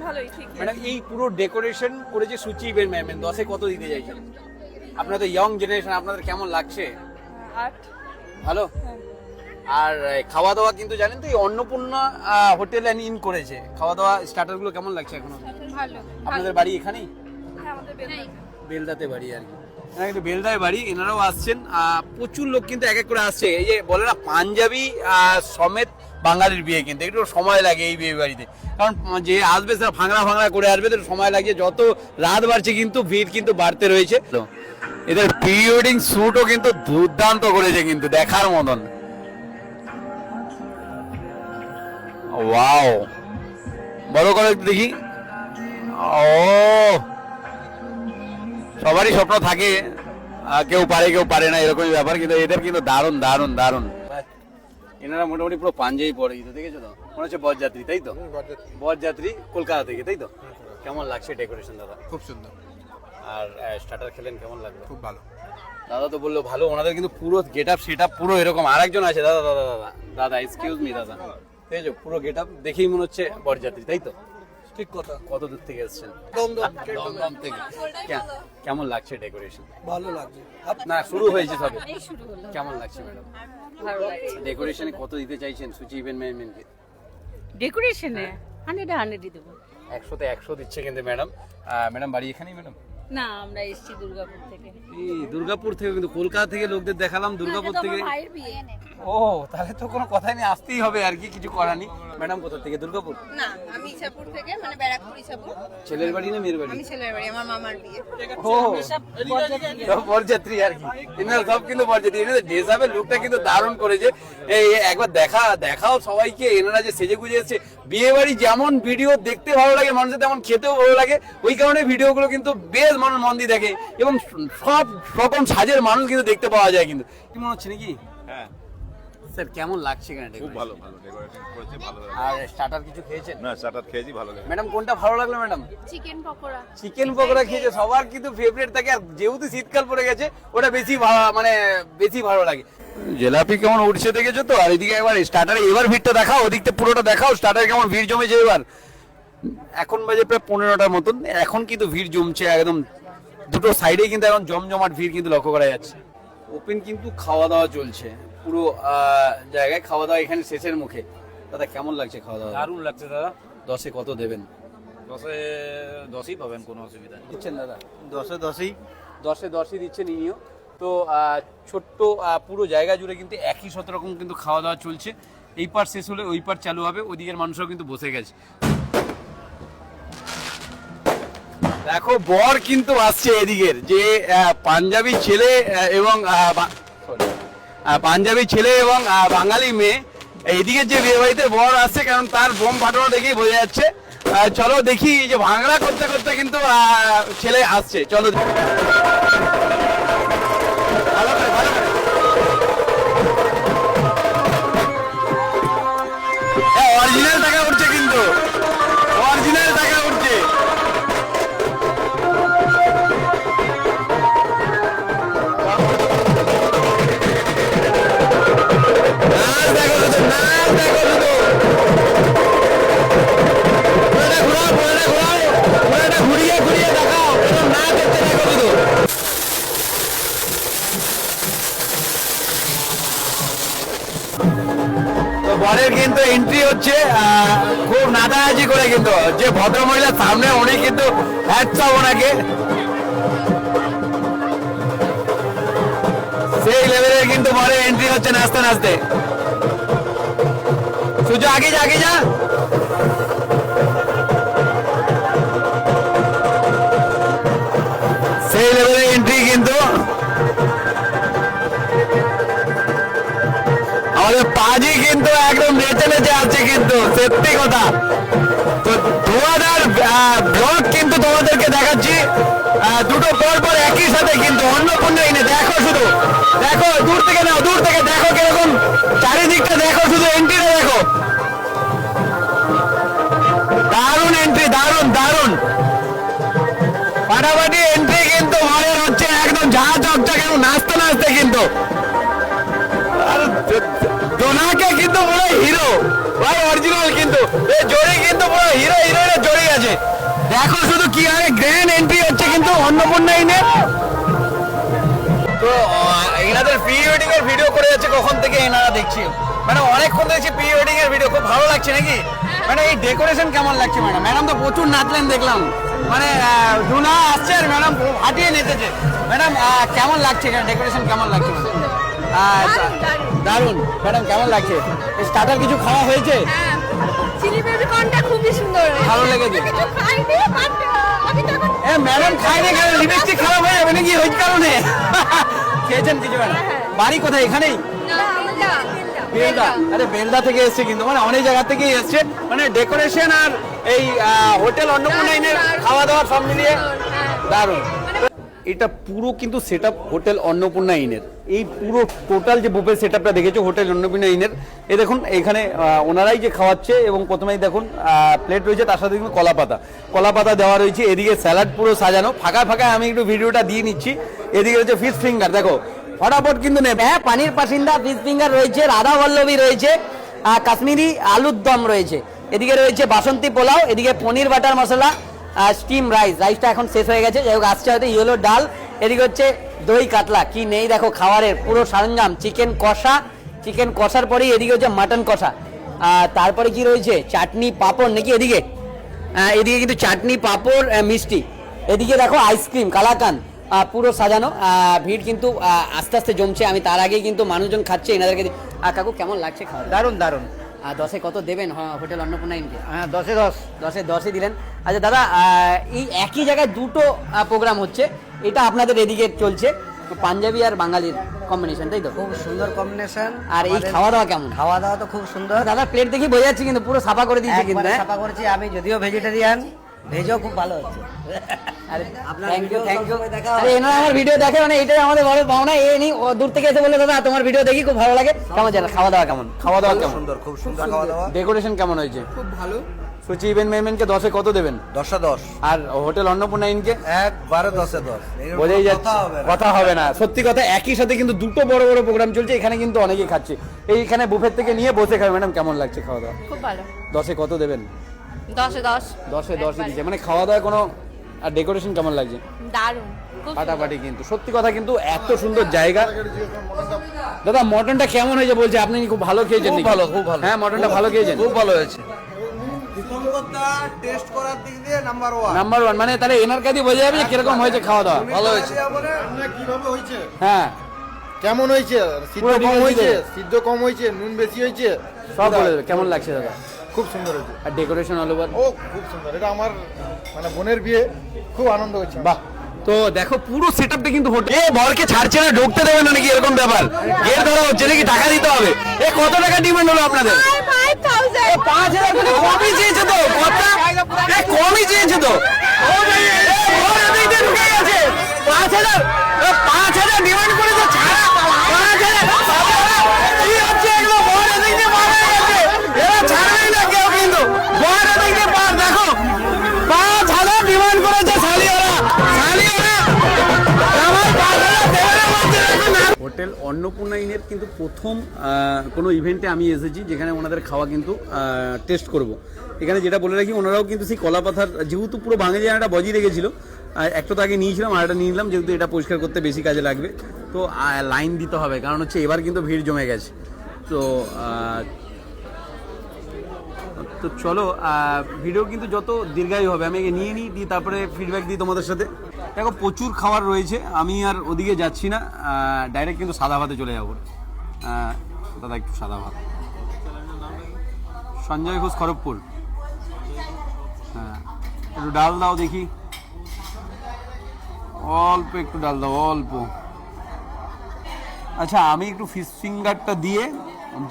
ভালোই ঠিক ম্যাডাম এই পুরো ডেকোরেশন করেছে সুচি ম্যাম, 10-এ কত দিতে চাইছেন? আপনারা তো ইয়ং জেনারেশন, আপনাদের কেমন লাগছে? 8 ভালো। আর খাওয়া দাওয়া কিন্তু জানেন তো এই অন্নপূর্ণা হোটেল অ্যান্ড ইন করেছে। খাওয়া দাওয়া স্টার্টার গুলো কেমন লাগছে এখনো? ভালো আপনাদের বাড়ি এখানেই? হ্যাঁ আমাদের বেলদাতে বাড়ি আর কি। এনারা কিন্তু বেলদায় বাড়ি, এনারাও আসছেন। প্রচুর লোক কিন্তু এক এক করে আসছে। এই যে বলে না পাঞ্জাবি সমেত বাঙালির বিয়ে, কিন্তু একটু সময় লাগে এই বিয়ে বাড়িতে, কারণ যে আসবে স্যার ভাঙড়া করে আসবে, তো সময় লাগে। যত রাত বাড়ছে কিন্তু ভিড় কিন্তু বাড়তে রয়েছে। তো এদের প্রি ওয়েডিং শ্যুটও কিন্তু দুর্দান্ত করেছে, কিন্তু দেখার মতন। ওয়াও, বড় করে একটু দেখি। ও সবারই স্বপ্ন থাকে, কেউ পারে না, এরকমই ব্যাপার। কিন্তু এদের কিন্তু দারুণ দারুণ দারুণ। এনারা মোটামুটি পুরো পাঞ্জাবি পরে, তো দেখেছো তো, মনে হচ্ছে বরযাত্রী, তাই তো? বরযাত্রী কলকাতা থেকে, তাই তো? কেমন লাগছে ডেকোরেশন দাদা? খুব সুন্দর। আর স্টার্টার খেলেন, কেমন লাগলো? খুব ভালো। দাদা তো বললো ভালো, ওনাদের কিন্তু পুরো গেট আপ সেট আপ পুরো এরকম। আরেকজন আছে দাদা, দাদা এক্সকিউজ মি দাদা, দেখেছো পুরো গেট আপ দেখেই মনে হচ্ছে বরযাত্রী, তাই তো? ঠিক কথা। কত দূর থেকে এসেছেন? দমদম থেকে। কেমন লাগছে ডেকোরেশন? ভালো লাগছে। না শুরু হয়েছে সবে, কেমন লাগছে ম্যাডাম? ভালো লাগছে। ডেকোরেশনে কত দিতে চাইছেন সুচি ইভেন্ট ম্যানেজমেন্টকে? ডেকোরেশনে 100 দেবো। 100-তে 100 দিচ্ছে কিন্তু ম্যাডাম। ম্যাডাম বাড়ি এখানেই ম্যাডাম? না আমরা এসেছি দুর্গাপুর থেকে। এই দুর্গাপুর থেকে, কিন্তু কলকাতা থেকে লোকদের দেখালাম, দুর্গাপুর থেকে। ভাইয়ের বিয়ে ও তাহলে তো কোনো কথাই নেই, আসতেই হবে আর কি, কিছু করার নেই। ম্যাডাম কোথা থেকে? দুর্গাপুর? না আমি ইসাপুর থেকে, মানে ব্যারাকপুর ইসাপুর। ছেলের বাড়ি না মেয়ের বাড়ি? আমি ছেলের বাড়ি, আমার মামার বিয়ে। ও সব বরযাত্রী আর কি, এনারা সব কিন্তু বরযাত্রী। এনাদের ড্রেস আপের লুকটা কিন্তু দারুণ করেছে। এই একবার দেখাও সবাইকে, এনারা যে সেজে গুজে এসেছে। বিয়ে বাড়ি যেমন ভিডিও দেখতে ভালো লাগে মানুষের, তেমন খেতেও ভালো লাগে। ওই কারণে ভিডিওগুলো কিন্তু বেশ মানুষ মন দিয়ে দেখে, এবং সব রকম সাজের মানুষ কিন্তু দেখতে পাওয়া যায়। কিন্তু কি মনে হচ্ছে নাকি? হ্যাঁ স্যার কেমন লাগছে এখানে? খুব ভালো ডেকোরেশন করেছে, ভালো লাগলো। আর স্টার্টার কিছু খেয়েছেন? না স্টার্টার খেয়েছি, ভালো লাগে। ম্যাডাম কোনটা ভালো লাগলো madam? Chicken pakora chicken pakora খেয়েছে, সবার কিন্তু ফেভারিট থাকে। আর যেহেতু শীতকাল পড়ে গেছে, ওটা বেশি মানে বেশি ভালো লাগে। জিলাপি কেমন উঠছে দেখেছো তো? আর এদিকে একবার স্টার্টারে এবার ভিড়টা দেখাও, ওদিকটা পুরোটা দেখাও। স্টার্টারে কেমন ভিড় জমেছে এবার। এখন বাজে প্রায় 15টার মতন, এখন কিন্তু ভিড় জমছে একদম। দুটো সাইডেই কিন্তু এখন জমজমাট ভিড় কিন্তু লক্ষ্য করা যাচ্ছে। ওপেন কিন্তু খাওয়া দাওয়া চলছে পুরো জায়গায়, খাওয়া দাওয়া এখানে শেষের মুখে। দাদা কেমন লাগছে খাওয়া দাওয়া? দারুণ লাগছে দাদা। 10-এ কত দেবেন? 10-ই পাবেন, কোনো অসুবিধা নেই। দিচ্ছেন দাদা? 10-10ই 10-এ 10ই দিচ্ছেন ইনিও। তো ছোট্ট পুরো জায়গা জুড়ে কিন্তু একই শত রকম কিন্তু খাওয়া দাওয়া চলছে। এই পার শেষ হলে ওই পার চালু হবে, ওইদিকের মানুষরাও কিন্তু বসে গেছে। দেখো বর কিন্তু আসছে এদিকের, যে পাঞ্জাবি ছেলে এবং বাঙালি মেয়ে। এইদিকে যে বিয়ে বাড়িতে বর আসছে, কারণ তার বোম ফাটানো দেখেই বোঝা যাচ্ছে। চলো দেখি, এই যে ভাঙড়া করতে করতে কিন্তু ছেলে আসছে। চলো ভালো করে অরিজিনাল টাকা উঠছে, কিন্তু অরিজিনাল টাকা উঠছে। ঘুরিয়ে দেখাও, না দেখতে দেখো শুধু। তো বরের কিন্তু এন্ট্রি হচ্ছে খুব নাচানাচি করে, কিন্তু যে ভদ্র মহিলার সামনে উনি কিন্তু হ্যাটস অফ ওনাকে। সেই লেভেলের কিন্তু বরের এন্ট্রি হচ্ছে নাচতে নাচতে। সূর্য আগে যা, আগে যা। সেই লেভেলের এন্ট্রি কিন্তু আমাদের পাজি কিন্তু একদম নেচে নেচে আছে কিন্তু সত্যি কথা। তো 2000 ব্লগ কিন্তু তোমাদেরকে দেখাচ্ছি দুটো পর পর একই সাথে কিন্তু অন্নপূর্ণা ইনে। দেখো শুধু দেখো, দূর থেকে নাও, দূর থেকে দেখো কিরকম চারিদিকটা দেখো, শুধু এন্ট্রিটা দেখো। দারুণ এন্ট্রি, দারুণ দারুণ ফাটাফাটি এন্ট্রি কিন্তু মনে হচ্ছে একদম ঝা চকচকে এবং নাচতে নাচতে কিন্তু। আর ডোনাকে কিন্তু পুরো হিরো ভাই, অরিজিনাল কিন্তু এই জড়ি কিন্তু পুরো হিরো হিরোইনের জড়ি আছে। দেখো শুধু কি আগে গ্র্যান্ড এন্ট্রি হচ্ছে কিন্তু অন্নপূর্ণা ইনে। তো এনাদের প্রি ওয়েডিং এর ভিডিও করে যাচ্ছে কখন থেকে এনারা দেখছি, মানে অনেকক্ষণ দেখছি প্রি ওয়েডিং এর ভিডিও। খুব ভালো লাগছে নাকি? মানে এই ডেকোরেশন কেমন লাগছে ম্যাডাম? ম্যাডাম তো প্রচুর নাচলেন দেখলাম, মানে ডুনা আসছে আর ম্যাডাম হাঁটিয়ে নেচেছে। ম্যাডাম কেমন লাগছে এখানে ডেকোরেশন কেমন লাগছে? দারুণ। ম্যাডাম কেমন লাগছে? স্টার্টার কিছু খাওয়া হয়েছে? চিলি বেবি কর্নটা খুবই সুন্দর, ভালো লেগেছে। কিছু খাইনি বাট আমি তো এখন ম্যাডাম খাইনি কেন? লিপস্টিক খারাপ হয়ে যাবে নাকি ওই কারণে? খেয়েছেন কিছু ম্যাডাম? বাড়ি কোথায়? এখানেই বেলদা। আরে বেলদা থেকে এসছে কিন্তু, মানে অনেক জায়গা থেকেই এসছে, মানে ডেকোরেশন আর এই হোটেল অন্নপূর্ণা ইনের খাওয়া দাওয়া সব মিলিয়ে দারুণ। এটা পুরো কিন্তু সেটআপ হোটেল অন্নপূর্ণা ইনের। এই পুরো টোটাল যে বুফে সেটআপটা দেখেছো হোটেল অন্নপূর্ণা ইনের, এ দেখুন এখানে ওনারাই যে খাওয়াচ্ছে এবং প্রথমেই দেখুন প্লেট রয়েছে, তার সাথে কিন্তু কলা পাতা দেওয়া রয়েছে। এদিকে স্যালাড পুরো সাজানো, ফাঁকা ফাঁকা আমি একটু ভিডিওটা দিয়ে নিচ্ছি। এদিকে হচ্ছে ফিশ ফিঙ্গার, দেখো ফটাফট কিন্তু নেবে। হ্যাঁ, পানির পাসিন্দা ফিশ ফিঙ্গার রয়েছে, রাধা বল্লভী রয়েছে, কাশ্মীরি আলুর দম রয়েছে, এদিকে রয়েছে বাসন্তী পোলাও, এদিকে পনির বাটার মশলা, স্টিম রাইসটা এখন শেষ হয়ে গেছে, যাই হোক আসছে হয়তো ইয়েলো ডাল, এদিকে হচ্ছে দই কাতলা, কি নেই দেখো খাবারের পুরো সরঞ্জাম, চিকেন কষার পরেই এদিকে হচ্ছে মাটন কষা, তারপরে কি রয়েছে চাটনি পাঁপড় নাকি এদিকে কিন্তু চাটনি পাঁপড় মিষ্টি, এদিকে দেখো আইসক্রিম কালাকান, পুরো সাজানো। ভিড় কিন্তু আস্তে আস্তে জমছে, আমি তার আগেই কিন্তু মানুষজন খাচ্ছে এনাদেরকে। কাকু কেমন লাগছে খাওয়া? দারুণ দারুণ। 10-এ কত দেবেন হোটেল অন্নপূর্ণা ইনকে? হ্যাঁ 10-এ 10। 10-এ 10ই দিলেন। আচ্ছা দাদা, এই একই জায়গায় দুটো প্রোগ্রাম হচ্ছে, এটা আপনাদের এদিকে চলছে পাঞ্জাবি আর বাঙালির কম্বিনেশন, তাই তো? খুব সুন্দর কম্বিনেশন। আর এই খাওয়া দাওয়া কেমন? খাওয়া দাওয়া তো খুব সুন্দর। দাদা প্লেট দেখি বোঝা যাচ্ছে কিন্তু পুরো সাফা করে দিয়েছে কিন্তু। সাফা করেছি আমি, যদিও ভেজিটেরিয়ান, ভেজও খুব ভালো হচ্ছে। আরে থ্যাংক ইউ। আরে এনারা আমার ভিডিও দেখে, মানে এটাই আমাদের বড় পাওনা। দূর থেকে এসে বলে দাদা তোমার ভিডিও দেখি খুব ভালো লাগে। কেমন জানা খাওয়া দাওয়া কেমন? খাওয়া দাওয়া কেমন? সুন্দর, খুব সুন্দর খাওয়া দাওয়া। ডেকোরেশন কেমন হয়েছে? খুব ভালো। সুচি ইভেন্ট ম্যানেজমেন্টকে 10-এ কত দেবেন? 10-এ 10। আর হোটেল অন্নপূর্ণা ইনকে? একবারে 10-এ 10। বোঝাই যাচ্ছে কথা হবে না, সত্যি কথা। একই সাথে কিন্তু দুটো বড় বড় প্রোগ্রাম চলছে, এখানে কিন্তু অনেকেই খাচ্ছে। এইখানে বুফেট থেকে নিয়ে বসে খাবে। ম্যাডাম কেমন লাগছে খাওয়া দাওয়া? খুব ভালো। 10-এ কত দেবেন? 10-এ 10। 10-এ 10ই দিচ্ছে, মানে খাওয়া দাওয়া কোনো। আর ডেকোরেশন কেমন লাগছে? দারুণ, খুব ফাটাফাটি কিন্তু, সত্যি কথা কিন্তু এত সুন্দর জায়গা। দাদা মটনটা কেমন হয়েছে বলছে? আপনি খুব ভালো খেয়েছেন? খুব ভালো, খুব ভালো। হ্যাঁ মটনটা ভালো খেয়েছেন? খুব ভালো হয়েছে। টেস্ট করার দিক দিয়ে নাম্বার 1। নাম্বার 1, মানে তাহলে এনার কাছে বোঝা যাবে যে কিরকম হয়েছে খাওয়া দাওয়া। ভালো হয়েছে। কিভাবে হয়েছে, হ্যাঁ কেমন হয়েছে, সিদ্ধ পুরো কম details হয়েছে, দেবে। সিদ্ধ কম হয়েছে, নুন বেশি হয়েছে, সব বলে দেবে। কেমন লাগছে দাদা? খুব সুন্দর হয়েছে। আর ডেকোরেশন অল ওভার? ও খুব সুন্দর, এটা আমার মানে বোনের বিয়ে, খুব আনন্দ হচ্ছে। বাহ। তো দেখো পুরো সেটআপটা কিন্তু হোটেল। এ বরকে ছাড়ছে না, ঢুকতে দেবে না নাকি এরকম ব্যাপার? গেট ধরা হচ্ছে নাকি? টাকা দিতে হবে? এ কত টাকা ডিমান্ড হলো আপনাদের? 5000। 5000 করে কমই চেয়েছে তো, কথা এ কমই চেয়েছে তো। ও ভাই, বর এদিক দিয়ে ঢুকে গেছে। 5000 ডিমান্ড করেছে, ছাড়া 5000। কি হচ্ছে এগুলো? বর এদিক দিয়ে মারা গেছে, এরা ছাড়বেই না কেউ কিন্তু। বর এদিক দিয়ে পার, দেখো 5000 ডিমান্ড করেছে শালিয়ারা। হোটেল অন্নপূর্ণা ইনের কিন্তু প্রথম কোনো ইভেন্টে আমি এসেছি যেখানে ওনাদের খাওয়া কিন্তু টেস্ট করব। এখানে যেটা বলে রাখি, ওনারাও কিন্তু সেই কলাপাতার, যেহেতু পুরো বাঙালি জানাটা বজিয়ে রেখেছিল, একটা তো আগে নিয়েছিলাম আর একটা নিয়ে নিলাম, যেহেতু এটা পরিষ্কার করতে বেশি কাজে লাগবে। তো লাইন দিতে হবে, কারণ হচ্ছে এবার কিন্তু ভিড় জমে গেছে। তো চলো, ভিডিও কিন্তু যত দীর্ঘায়ু হবে আমি নিয়ে নিই, দিয়ে তারপরে ফিডব্যাক দিই তোমাদের সাথে। দেখো প্রচুর খাবার রয়েছে, আমি আর ওদিকে যাচ্ছি না, ডাইরেক্ট কিন্তু সাদা ভাতে চলে যাবো। দাদা একটু সাদা ভাত। সঞ্জয় ঘোষ, খড়গপুর। হ্যাঁ একটু ডাল দাও দেখি। অল্প একটু ডাল দাও, অল্প। আচ্ছা আমি একটু ফিশ ফিঙ্গারটা দিয়ে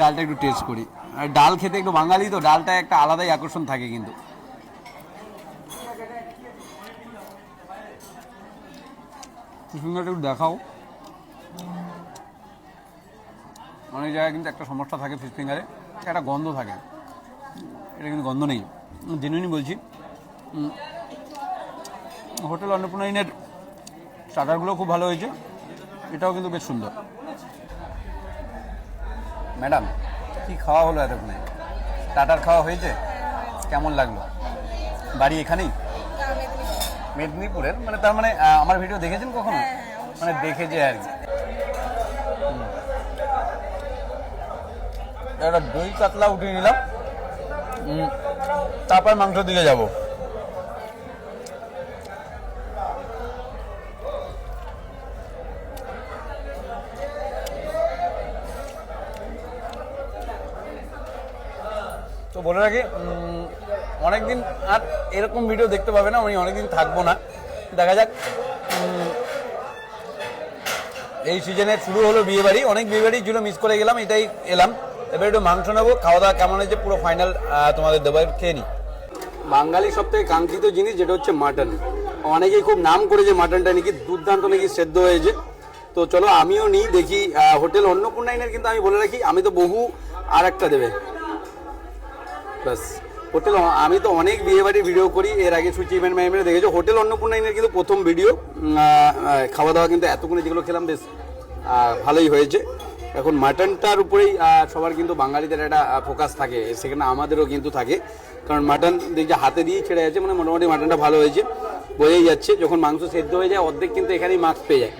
ডালটা একটু টেস্ট করি। আর ডাল খেতে একটু বাঙালি তো, ডালটা একটা আলাদাই আকর্ষণ থাকে কিন্তু। ফিশ ফিঙ্গারটা একটু দেখাও। অনেক জায়গায় কিন্তু একটা সমস্যা থাকে ফিশ ফিঙ্গারে, একটা গন্ধ থাকে, এটা কিন্তু গন্ধ নেই, জেনুইনই বলছি। হোটেল অন্নপূর্ণা ইনের স্টার্টারগুলো খুব ভালো হয়েছে, এটাও কিন্তু বেশ সুন্দর। ম্যাডাম কি খাওয়া হলো এতক্ষণে? স্টার্টার খাওয়া হয়েছে, কেমন লাগলো? বাড়ি এখানেই মেদিনীপুরের? মানে তার মানে আমার ভিডিও দেখেছেন কখনো? মানে দেখেছে আর কি। একটা দই কাতলা উঠিয়ে নিলাম, তারপর মাংস দিকে যাব। তো বলে রাখি, অনেকদিন আর এরকম ভিডিও দেখতে পাবে না, আমি অনেকদিন থাকবো না, দেখা যাক। এই সিজনে শুরু হলো বিয়েবাড়ি, অনেক বিয়েবাড়ি ছিল, মিস করে গেলাম, এটাই এলাম। এবার একটু মাংস নেবো, খাওয়া দাওয়া কেমন হয়েছে পুরো ফাইনাল তোমাদের দেবো, খেয়ে নিই। বাঙালি সব থেকে কাঙ্ক্ষিত জিনিস যেটা হচ্ছে মাটন, অনেকেই খুব নাম করেছে মাটনটা নাকি দুর্দান্ত, নাকি সেদ্ধ হয়েছে। তো চলো আমিও নিই, দেখি। হোটেল অন্নপূর্ণা ইনের কিন্তু আমি বলে রাখি, আমি তো বহু আর একটা দেবে ব্যাস। হোটেল আমি তো অনেক বিয়েবাড়ির ভিডিও করি, এর আগে সুচি ইভেন্ট ম্যানেজমেন্টে দেখেছো। হোটেল অন্নপূর্ণা ইনের কিন্তু প্রথম ভিডিও, খাওয়া দাওয়া কিন্তু এতক্ষণে যেগুলো খেলাম বেশ ভালোই হয়েছে। এখন মাটনটার উপরেই সবার কিন্তু বাঙালিদের একটা ফোকাস থাকে, সেখানে আমাদেরও কিন্তু থাকে, কারণ মাটন দেখছি হাতে দিয়েই ছেড়ে যাচ্ছে, মানে মোটামুটি মাটনটা ভালো হয়েছে, বোঝাই যাচ্ছে। যখন মাংস সেদ্ধ হয়ে যায় অর্ধেক কিন্তু এখানেই মাছ পেয়ে যায়।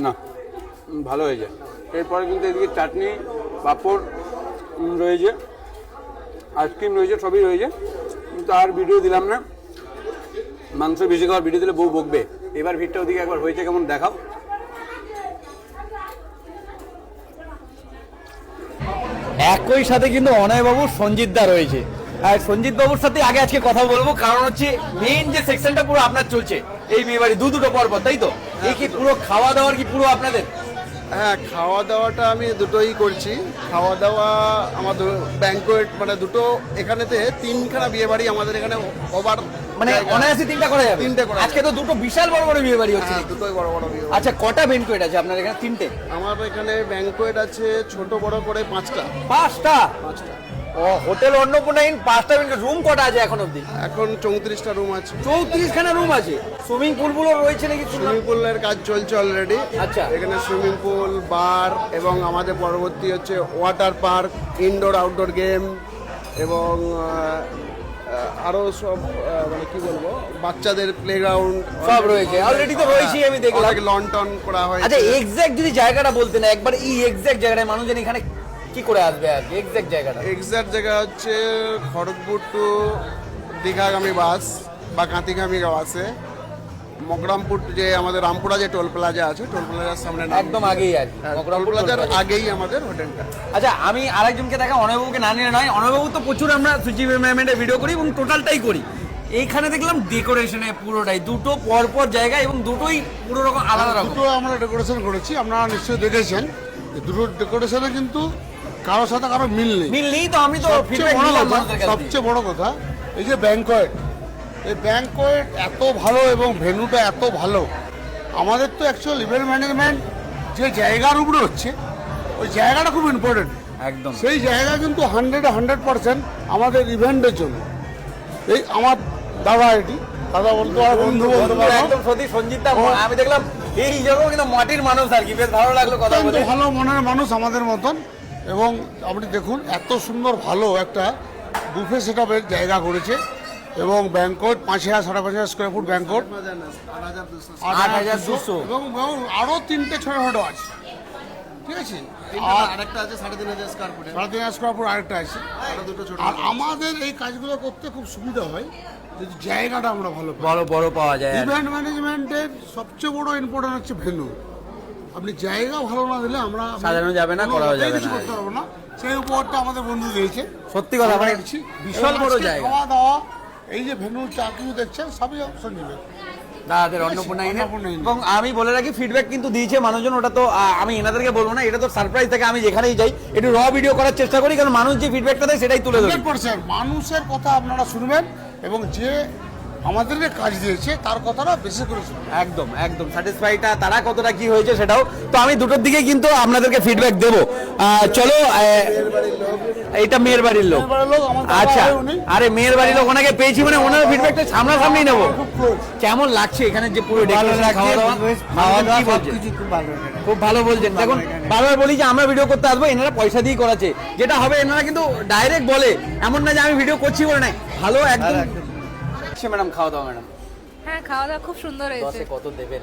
না ভালো হয়েছে। এরপরে কিন্তু এদিকে চাটনি, পাঁপড় রয়েছে, আইসক্রিম রয়েছে, সবই রয়েছে, কিন্তু আর ভিডিও দিলাম না। মাংস বেশি খাওয়ার ভিডিও দিলে বউ বকবে। এবার ভিড়টা ওদিকে একবার হয়েছে কেমন দেখাও। একই সাথে কিন্তু অনয়বাবু সঞ্জিত দা রয়েছে, আর সঞ্জিত বাবুর সাথে আগে আজকে কথা বলবো, কারণ হচ্ছে মেইন যে সেকশনটা পুরো আপনার চলছে এই বিয়ে বাড়ি দুটো পর পর, তাই তো? এই কি পুরো খাওয়া দাওয়ার কি পুরো আপনাদের? হ্যাঁ, খাওয়া দাওয়াটা আমি দুটোই করছি। খাওয়া দাওয়া আমার ব্যাংকোয়েট মানে দুটো, এখানেতে তিনখানা বিয়ে বাড়ি আমাদের এখানে ওভার, মানে অনায়াসে তিনটা করা যাবে। তিনটে করা আজকে তো দুটো বিশাল বড় বড় বিয়ে বাড়ি হচ্ছে। হ্যাঁ, দুটোই বড় বড় বিয়ে বাড়ি। আচ্ছা কটা ব্যাংকোয়েট আছে আপনার এখানে? তিনটে? আমার এখানে ব্যাংকোয়েট আছে ছোট বড় করে পাঁচটা। পাঁচটা? ও, হোটেল অন্নপূর্ণা ইন পাঁচটা ব্যাংকোয়েট। রুম কটা আছে এখন অবধি? এখন 34টা রুম আছে। 34খানা রুম আছে। সুইমিং পুল গুলো রয়েছে নাকি? সুইমিং পুলের কাজ চলছে অলরেডি। আচ্ছা, এখানে সুইমিং পুল, বার এবং আমাদের পরবর্তী হচ্ছে water park, indoor outdoor game এবং আরো সব মানে কি বলবো, বাচ্চাদের প্লেগ্রাউন্ড সব রয়েছে। অলরেডি তো রয়েছে, আমি দেখলাম। লন টন করা হয়েছে। আচ্ছা এক্সাক্ট যদি জায়গাটা বলতে না একবার, এই এক্সাক্ট জায়গাটা মানুষজন এখানে কি করে আসবে আর কি? এক্সাক্ট জায়গাটা? এক্সাক্ট জায়গা হচ্ছে খড়গপুর টু দীঘাগামী বাস বা কাঁথিগামী বাসে মকরামপুর, যে আমাদের রামপুরা যে টোল প্লাজা আছে, টোল প্লাজার সামনে একদম আগেই আর কি, টোল প্লাজার আগেই আমাদের হোটেলটা। আচ্ছা আমি আরেকজনকে দেখা, অনয়বাবুকে না নিয়ে নয়, অনয়বাবু তো প্রচুর আমরা সুচি ম্যানেজমেন্টে ভিডিও করি এবং টোটালটাই করি। এইখানে দেখলাম ডেকোরেশনে পুরোটাই দুটো পরপর জায়গা এবং দুটোই পুরো রকম আলাদা রকম। দুটো আমরা ডেকোরেশন করেছি, আপনারা নিশ্চয়ই দেখেছেন। দুটো ডেকোরেশনে কিন্তু কারোর সাথে কারো মিল নেই। মিল নেই তো, আমি তো feedback নিলাম মানুষদের কাছ থেকে। সবচেয়ে বড় কথা এই যে ব্যাংকোয়েট, এই ব্যাংকোয়েট এত ভালো এবং ভেন্যুটা এত ভালো। আমাদের তো অ্যাকচুয়াল ইভেন্ট ম্যানেজমেন্ট যে জায়গার উপরে হচ্ছে, ওই জায়গাটা খুব ইম্পর্টেন্ট। একদম সেই জায়গা কিন্তু 100% আমাদের ইভেন্টের জন্য। এই আমার দাদা, এটি দাদা বলতে পারো, বন্ধু বলতে পারো, একদম সত্যি সঞ্জিত দা। আমি দেখলাম এই জায়গাও কিন্তু মাটির মানুষ আর কি, বেশ ভালো লাগলো কথা বলে। ভালো মনের মানুষ আমাদের মতন। এবং আপনি দেখুন এত সুন্দর ভালো একটা বুফে সেটআপের জায়গা করেছে এবং ব্যাংকোট 5000 5.5 স্কোয়ার ফুট ব্যাংকোট 8200 এবং আরো তিনটে ছোট ছোট আছে, ঠিক আছে? আরেকটা আছে 3500 স্কয়ার ফুট। 3500 স্কোয়ার ফুট আরেকটা আছে। আরো দুটো ছোট। আর আমাদের এই কাজগুলো করতে খুব সুবিধা হয় যদি জায়গাটা আমরা ভালো পাই। বড় বড় পাওয়া যায়। ইভেন্ট ম্যানেজমেন্টের সবচেয়ে বড় ইম্পর্টেন্ট হচ্ছে ভেন্যু। আপনি জায়গা ভালো না দিলে আমরা সাজানো যাবে না, করাও যাবে না। করতে পারবো না। সেই উপহারটা আমাদের বন্ধু দিয়েছে। সত্যি কথা মানে বিশাল বড় আজকে জায়গা। খাওয়া দাওয়া, এই যে ভেনু চা কিছু দেখছেন সবই সঞ্জীবের। দাদাদের অন্নপূর্ণা ইন অন্নপূর্ণা ইন। এবং আমি বলে রাখি ফিডব্যাক কিন্তু দিয়েছে মানুষজন, ওটা তো আমি এনাদেরকে বলবো না, এটা তো সারপ্রাইজ থাকে। আমি যেখানেই যাই একটু র ভিডিও করার চেষ্টা করি, কারণ মানুষ যে ফিডব্যাকটা দেয় সেটাই তুলে ধরি। 100% মানুষের কথা আপনারা শুনবেন এবং যে আমাদেরকে কাজ দিয়েছে তার কথাটা বেশি করে শুনবেন। একদম একদম স্যাটিসফাইটা তারা কতটা কি হয়েছে সেটাও তো আমি দুটোর দিকে কিন্তু আপনাদেরকে ফিডব্যাক দেবো। চলো এইটা মেয়ের বাড়ির লোক। মেয়ের বাড়ির লোক, আমার দাদা আচ্ছা হয় উনি। আরে মেয়ের বাড়ির লোক, ওনাকে পেয়েছি মানে ওনার ফিডব্যাকটা সামনাসামনি নেবো। খুব close। কেমন লাগছে এখানে যে পুরো ভালো ডেকোরেশন, লাগছে, খাওয়া দাওয়া? খাওয়া দাওয়া কি বলছে? সবকিছু খুব ভালো এখানে। খুব ভালো বলছেন। দেখুন বারবার বলি যে আমরা ভিডিও করতে আসবো, এনারা পয়সা দিয়ে করাচ্ছে, যেটা হবে এনারা কিন্তু ডাইরেক্ট বলে, এমন না যে আমি ভিডিও করছি বলে নাই, ভালো একদম। ম্যাডাম খাওয়া দাওয়া ম্যাডাম হ্যাঁ, খাওয়া দাওয়া খুব সুন্দর হয়েছে। 10-এ কত দেবেন?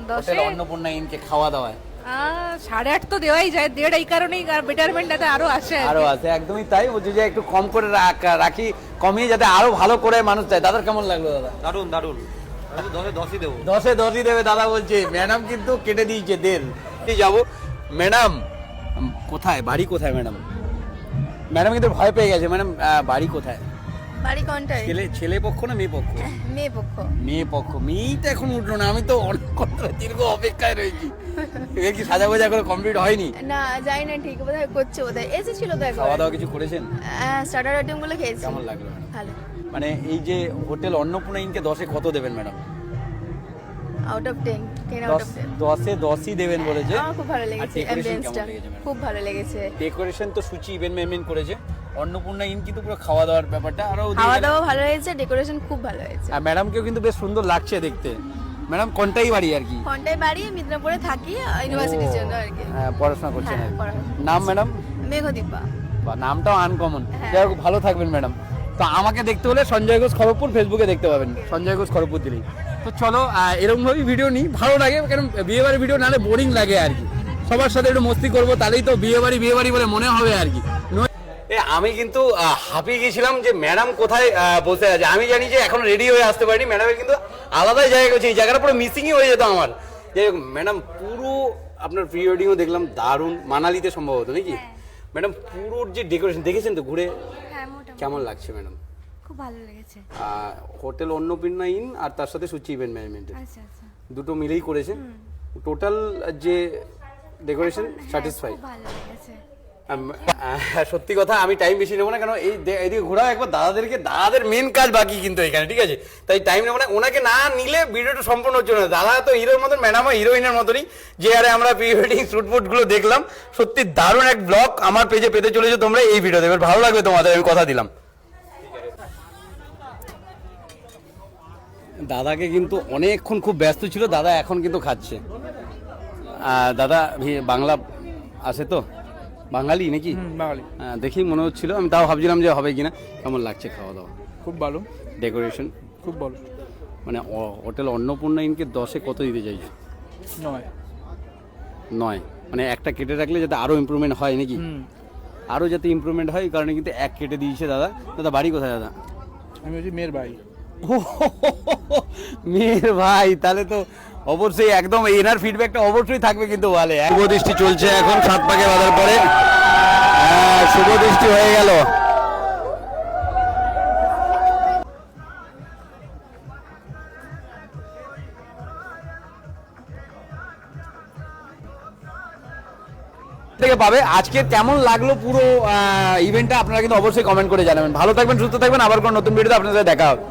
10-এ হোটেল অন্নপূর্ণা ইনকে খাওয়া দাওয়ায় 8.5 তো দেওয়াই যায়, 1.5 এই কারণেই বেটারমেন্টটাতে আরো আসে আর কি। আরো আছে, একদমই তাই। বলছি যে একটু কম করে রাখি, কমিয়ে যাতে আরো ভালো করে মানুষ চায়। দাদার কেমন লাগলো দাদা? দারুন দারুন 10-10ই দেবো। 10-এ 10ই দেবে দাদা বলছে। ম্যাডাম কিন্তু কেটে দিয়েছে দেড়। কি যাবো ম্যাডাম, কোথায় বাড়ি কোথায় ম্যাডাম? ম্যাডাম কিন্তু ভয় পেয়ে গেছে। ম্যাডাম বাড়ি কোথায়? বাড়ি কোনটায়? ছেলে পক্ষ না মেয়ে পক্ষ? মেয়ে পক্ষ। মেয়ে পক্ষ। মেয়েটা এখন উঠলো না, আমি তো অনেক দীর্ঘ অপেক্ষায় রয়েছি। এর কি সাজা গোজা করে কমপ্লিট হয়নি? না যাই না, ঠিক বোধহয় করছে, বোধহয় এসেছিল তো একবার। খাওয়া দাওয়া কিছু করেছেন? স্টার্টার আইটেম গুলো খেয়েছি। কেমন লাগলো ম্যাডাম? ভালো। মানে এই যে হোটেল অন্নপূর্ণা ইনকে 10-এ কত দেবেন madam? Out of 10, 10 out of 10। 10-এ 10ই দেবেন বলেছে। আমার খুব ভালো লেগেছে, decoration অ্যাম্বিয়েন্সটা কেমন লেগেছে ম্যাডাম? খুব ভালো লেগেছে। ডেকোরেশন তো সুচি ইভেন্ট ম্যানেজমেন্ট করেছে। অন্নপূর্ণা ইন কিন্তু পুরো খাওয়া দাওয়ার ব্যাপারটা আরো খাওয়া দাওয়া ভালো হয়েছে, ডেকোরেশন খুব ভালো হয়েছে। আর ম্যাডামকেও কিন্তু বেশ সুন্দর লাগছে দেখতে। ম্যাডাম কোনটাই বাড়ি আর কি? কোনটায় বাড়ি? মিদনাপুরে থাকি, ইউনিভার্সিটির জন্য আর কি। হ্যাঁ, পড়াশোনা করছেন হ্যাঁ, আর কি। পড়াশোনা। নাম ম্যাডাম? মেঘদীপা। বা নামটাও আনকমন। হ্যাঁ। যাই হোক, ভালো থাকবেন ম্যাডাম। তো আমাকে দেখতে হলে সঞ্জয় ঘোষ খড়গপুর ফেসবুকে দেখতে পাবেন, সঞ্জয় ঘোষ খড়গপুর দিলেই। তো চলো এরকম ভাবেই ভিডিও নিই, ভালো লাগে, কারণ বিয়ে বাড়ির ভিডিও নাহলে বোরিং লাগে আর কি। সবার সাথে একটু মস্তি করবো, তাহলেই তো বিয়ে বাড়ি বলে মনে হবে আর কি। আমি কিন্তু হাঁপিয়ে গেছিলাম যে ম্যাডাম কোথায় বসে আছে। আমি জানি যে এখন রেডি হয়ে আসতে পারিনি, ম্যাডামের কিন্তু আলাদাই জায়গা গেছে, এই জায়গাটা পুরো মিসিংই হয়ে যেত আমার। যে ম্যাডাম পুরো আপনার প্রি ওয়েডিংও দেখলাম দারুণ, মানালিতে সম্ভবত নাকি? ম্যাডাম পুরো যে ডেকোরেশন দেখেছেন তো ঘুরে, হ্যাঁ মোটামুটি কেমন লাগছে ম্যাডাম? খুব ভালো লেগেছে। হোটেল অন্নপূর্ণা ইন আর তার সাথে সুচি ইভেন্ট ম্যানেজমেন্টের আচ্ছা আচ্ছা, দুটো মিলেই করেছে। টোটাল যে ডেকোরেশন স্যাটিসফাই? খুব ভালো লেগেছে। সত্যি কথা, আমি টাইম বেশি নেবো না, কারণ এইদিকে ঘোরাও একবার দাদাদের মেন কাজ বাকি কিন্তু এখানে, ঠিক আছে? তাই টাইম নেবো না। ওনাকে না নিলে ভিডিওটা সম্পূর্ণ হচ্ছে না। দাদা তো হিরোর মতন, ম্যাডামও হিরোইনের মতনই। যে আরে আমরা প্রি ওয়েডিং শুট গুলো দেখলাম, সত্যি দারুণ এক ব্লগ আমার পেজে পেতে চলেছে তোমরা। এই ভিডিও দেখবে, ভালো লাগবে তোমাদের, আমি কথা দিলাম। দাদাকে কিন্তু অনেকক্ষণ খুব ব্যস্ত ছিল, দাদা এখন কিন্তু খাচ্ছে। দাদা বাংলা আসে তো? বাঙালি নাকি? বাঙালি। দেখি মনে হচ্ছিল, আমি তাও ভাবছিলাম যে হবে কিনা। কেমন লাগছে খাওয়া দাওয়া? খুব ভালো। ডেকোরেশন খুব ভালো। মানে হোটেল অন্নপূর্ণা ইনকে 10-এ কত দিতে চাইছো? 9 মানে একটা কেটে রাখলে যাতে আরো ইমপ্রুভমেন্ট হয় নাকি? আরো যাতে ইমপ্রুভমেন্ট হয়, এই কারণে কিন্তু এক কেটে দিয়েছে দাদা। দাদা বাড়ি কোথায় দাদা? আমি হচ্ছি মেয়ের ভাই। মেয়ের ভাই, তাহলে তো অবশ্যই একদম এনার ফিডব্যাকটা অবশ্যই থাকবে কিন্তু বলে। শুভ দৃষ্টি চলছে এখন 7 পাকে বাঁধার পরে। শুভ দৃষ্টি হয়ে গেল। থেকে পাবে। আজকে কেমন লাগলো পুরো ইভেন্টটা আপনারা কিন্তু অবশ্যই কমেন্ট করে জানাবেন। ভালো থাকবেন, সুস্থ থাকবেন, আবার কোনো নতুন ভিডিওতে আপনাদের সাথে দেখা হবে।